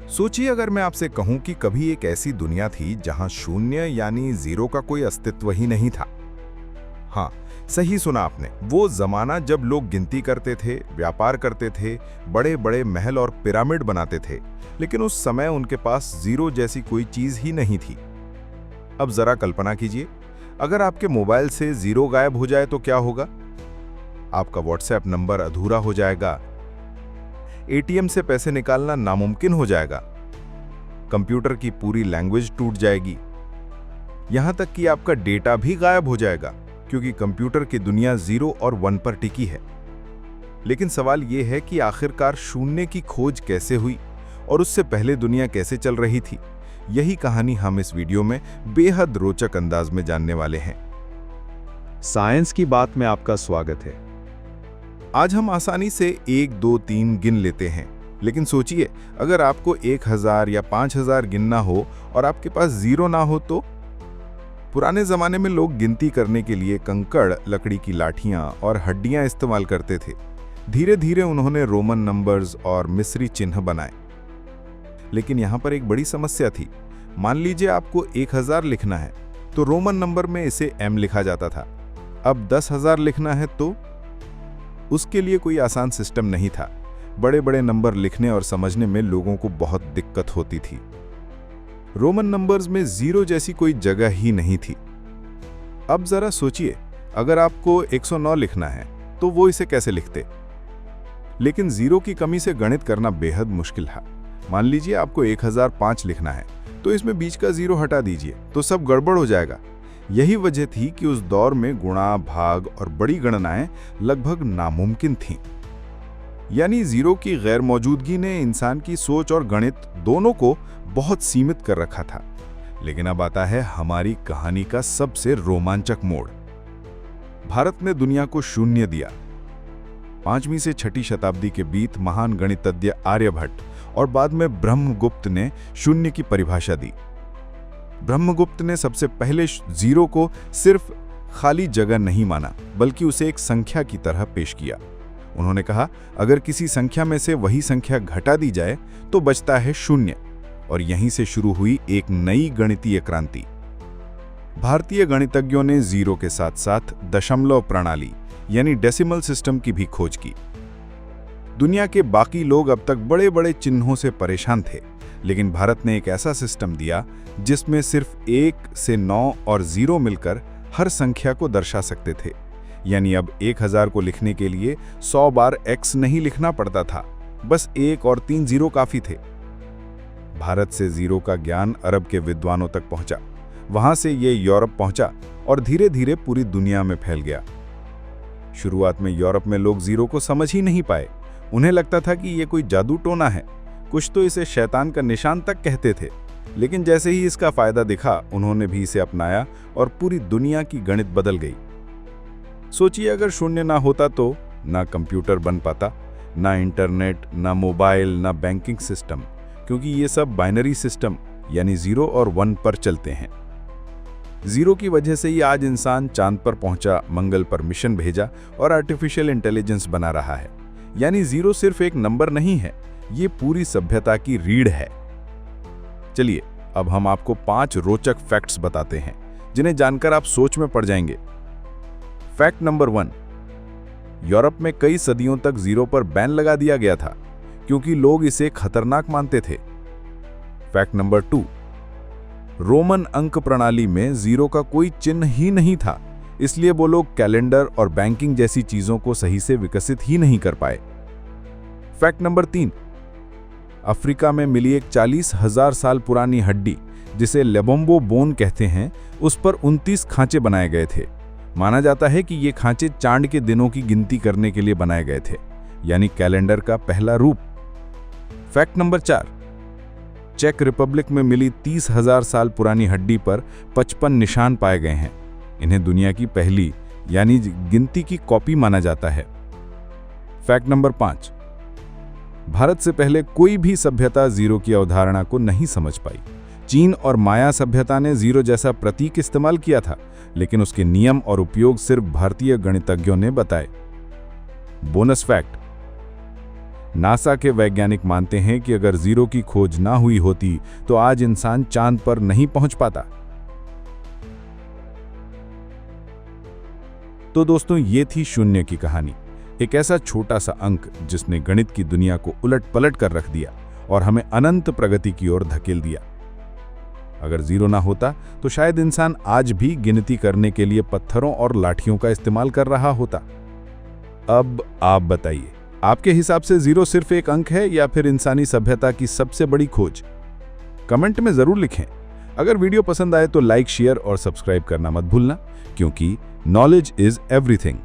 सोचिए अगर मैं आपसे कहूं कि कभी एक ऐसी दुनिया थी जहां शून्य यानी जीरो का कोई अस्तित्व ही नहीं था। हाँ, सही सुना आपने। वो जमाना जब लोग गिनती करते थे, व्यापार करते थे, बड़े बड़े महल और पिरामिड बनाते थे, लेकिन उस समय उनके पास जीरो जैसी कोई चीज ही नहीं थी। अब जरा कल्पना कीजिए, अगर आपके मोबाइल से जीरो गायब हो जाए तो क्या होगा? आपका व्हाट्सएप नंबर अधूरा हो जाएगा, एटीएम से पैसे निकालना नामुमकिन हो जाएगा, कंप्यूटर की पूरी लैंग्वेज टूट जाएगी, यहां तक कि आपका डेटा भी गायब हो जाएगा, क्योंकि कंप्यूटर की दुनिया 0 और 1 पर टिकी है। लेकिन सवाल यह है कि आखिरकार शून्य की खोज कैसे हुई और उससे पहले दुनिया कैसे चल रही थी? यही कहानी हम इस वीडियो में बेहद रोचक अंदाज में जानने वाले हैं। साइंस की बात में आपका स्वागत है। आज हम आसानी से 1, 2, 3 गिन लेते हैं, लेकिन सोचिए अगर आपको 1000 या 5000 गिनना हो और आपके पास जीरो ना हो तो? पुराने जमाने में लोग गिनती करने के लिए कंकड़, लकड़ी की लाठियां और हड्डियां इस्तेमाल करते थे। धीरे धीरे उन्होंने रोमन नंबर्स और मिस्री चिन्ह बनाए। लेकिन यहां पर एक बड़ी समस्या थी। मान लीजिए आपको 1000 लिखना है तो रोमन नंबर में इसे M लिखा जाता था। अब 10,000 लिखना है तो उसके लिए कोई आसान सिस्टम नहीं था। बड़े बड़े नंबर लिखने और समझने में लोगों को बहुत दिक्कत होती थी। रोमन नंबर्स में जीरो जैसी कोई जगह ही नहीं थी। अब जरा सोचिए, अगर आपको 109 लिखना है तो वो इसे कैसे लिखते? लेकिन जीरो की कमी से गणित करना बेहद मुश्किल है। मान लीजिए आपको 1005 लिखना है तो इसमें बीच का जीरो हटा दीजिए तो सब गड़बड़ हो जाएगा। यही वजह थी कि उस दौर में गुणा, भाग और बड़ी गणनाएं लगभग नामुमकिन थीं। यानी जीरो की गैर मौजूदगी ने इंसान की सोच और गणित दोनों को बहुत सीमित कर रखा था। लेकिन अब आता है हमारी कहानी का सबसे रोमांचक मोड़। भारत ने दुनिया को शून्य दिया। 5वीं से 6वीं शताब्दी के बीच महान गणितज्ञ आर्यभट्ट और बाद में ब्रह्मगुप्त ने शून्य की परिभाषा दी। ब्रह्मगुप्त ने सबसे पहले जीरो को सिर्फ खाली जगह नहीं माना, बल्कि उसे एक संख्या की तरह पेश किया। उन्होंने कहा, अगर किसी संख्या में से वही संख्या घटा दी जाए तो बचता है शून्य। और यहीं से शुरू हुई एक नई गणितीय क्रांति। भारतीय गणितज्ञों ने जीरो के साथ साथ दशमलव प्रणाली यानी डेसिमल सिस्टम की भी खोज की। दुनिया के बाकी लोग अब तक बड़े बड़े चिन्हों से परेशान थे, लेकिन भारत ने एक ऐसा सिस्टम दिया जिसमें सिर्फ 1 से 9 और 0 मिलकर हर संख्या को दर्शा सकते थे। यानी अब 1000 को लिखने के लिए 100 बार x नहीं लिखना पड़ता था, बस 1 और 3 जीरो काफी थे। भारत से जीरो का ज्ञान अरब के विद्वानों तक पहुंचा, वहां से ये यूरोप पहुंचा और धीरे धीरे पूरी दुनिया में फैल गया। शुरुआत में यूरोप में लोग जीरो को समझ ही नहीं पाए। उन्हें लगता था कि ये कोई जादू टोना है, कुछ तो इसे शैतान का निशान तक कहते थे। लेकिन जैसे ही इसका फायदा दिखा, उन्होंने भी इसे अपनाया और पूरी दुनिया की गणित बदल गई। सोचिए अगर शून्य ना होता तो ना कंप्यूटर बन पाता, ना इंटरनेट, ना मोबाइल, ना बैंकिंग सिस्टम, क्योंकि ये सब बाइनरी सिस्टम यानी 0 और 1 पर चलते हैं। जीरो की वजह से ही आज इंसान चांद पर पहुंचा, मंगल पर मिशन भेजा और आर्टिफिशियल इंटेलिजेंस बना रहा है। यानी जीरो सिर्फ एक नंबर नहीं है, ये पूरी सभ्यता की रीढ़ है। चलिए अब हम आपको 5 रोचक फैक्ट्स बताते हैं जिन्हें जानकर आप सोच में पड़ जाएंगे। फैक्ट नंबर 1, यूरोप में कई सदियों तक जीरो पर बैन लगा दिया गया था क्योंकि लोग इसे खतरनाक मानते थे। फैक्ट नंबर 2, रोमन अंक प्रणाली में जीरो का कोई चिन्ह ही नहीं था, इसलिए वो लोग कैलेंडर और बैंकिंग जैसी चीजों को सही से विकसित ही नहीं कर पाए। फैक्ट नंबर 3, अफ्रीका में मिली एक 40,000 साल पुरानी हड्डी जिसे लेबोम्बो बोन कहते हैं, उस पर 29 खांचे बनाए गए थे। माना जाता है कि ये खांचे चांद के दिनों की गिनती करने के लिए बनाए गए थे, यानी कैलेंडर का पहला रूप। फैक्ट नंबर 4, चेक रिपब्लिक में मिली 30,000 साल पुरानी हड्डी पर 55 निशान पाए गए हैं। इन्हें दुनिया की पहली यानी गिनती की कॉपी माना जाता है। फैक्ट नंबर 5, भारत से पहले कोई भी सभ्यता जीरो की अवधारणा को नहीं समझ पाई। चीन और माया सभ्यता ने जीरो जैसा प्रतीक इस्तेमाल किया था, लेकिन उसके नियम और उपयोग सिर्फ भारतीय गणितज्ञों ने बताए। बोनस फैक्ट, नासा के वैज्ञानिक मानते हैं कि अगर जीरो की खोज ना हुई होती तो आज इंसान चांद पर नहीं पहुंच पाता। तो दोस्तों, ये थी शून्य की कहानी। एक ऐसा छोटा सा अंक जिसने गणित की दुनिया को उलट-पलट कर रख दिया और हमें अनंत प्रगति की ओर धकेल दिया। अगर जीरो ना होता तो शायद इंसान आज भी गिनती करने के लिए पत्थरों और लाठियों का इस्तेमाल कर रहा होता। अब आप बताइए, आपके हिसाब से जीरो सिर्फ एक अंक है या फिर इंसानी सभ्यता की सबसे बड़ी खोज? कमेंट में जरूर लिखें। अगर वीडियो पसंद आए तो लाइक, शेयर और सब्सक्राइब करना मत भूलना, क्योंकि नॉलेज इज एवरीथिंग।